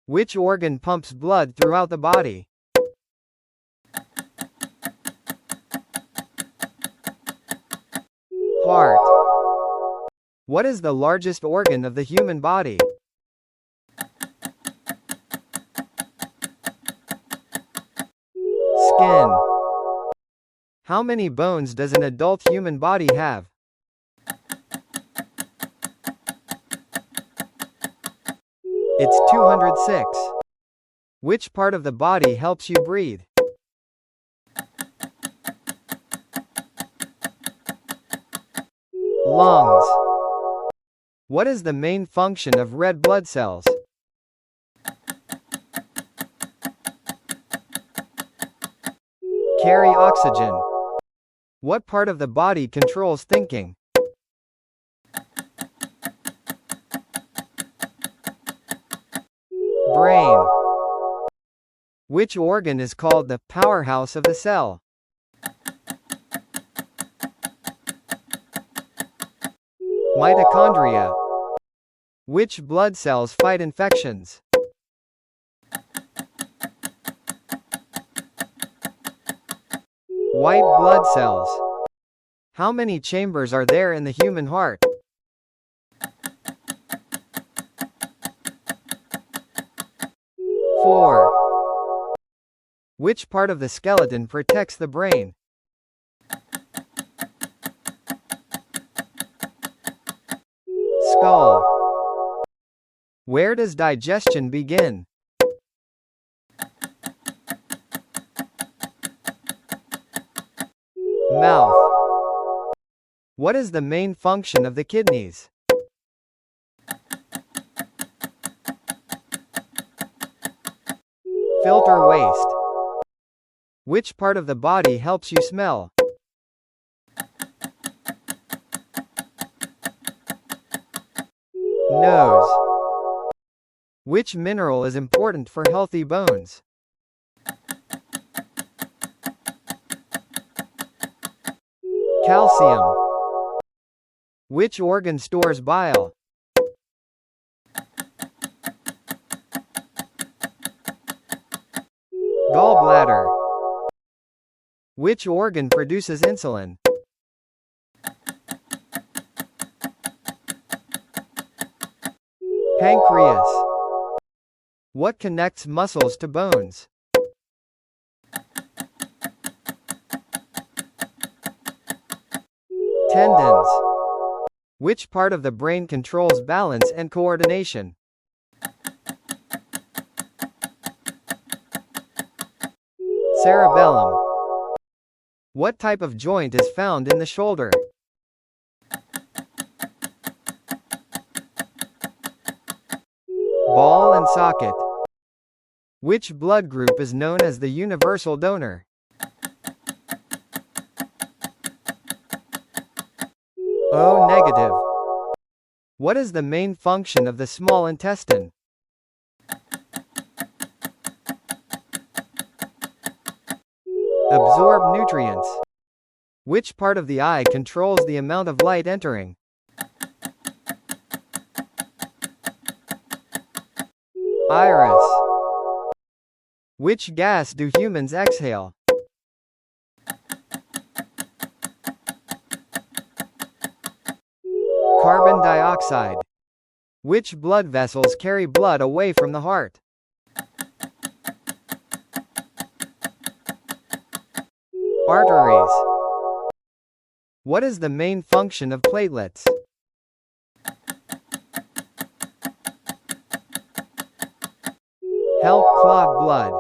Which organ pumps blood throughout the body? Heart. What is the largest organ of the human body? Skin. How many bones does an adult human body have? It's 206. Which part of the body helps you breathe? Lungs. What is the main function of red blood cells? Carry oxygen. What part of the body controls thinking? Brain. Which organ is called the powerhouse of the cell? Mitochondria. Which blood cells fight infections? White blood cells. How many chambers are there in the human heart? 4. Which part of the skeleton protects the brain? Skull. Where does digestion begin? Mouth. What is the main function of the kidneys? Filter waste. Which part of the body helps you smell? Nose. Which mineral is important for healthy bones? Calcium. Which organ stores bile? Gallbladder. Which organ produces insulin? Pancreas. What connects muscles to bones? Tendons. Which part of the brain controls balance and coordination? Cerebellum. What type of joint is found in the shoulder? Ball and socket. Which blood group is known as the universal donor? O negative. What is the main function of the small intestine? Absorb nutrients. Which part of the eye controls the amount of light entering? Iris. Which gas do humans exhale? Carbon dioxide. Which blood vessels carry blood away from the heart? Arteries. What is the main function of platelets? Help clot blood.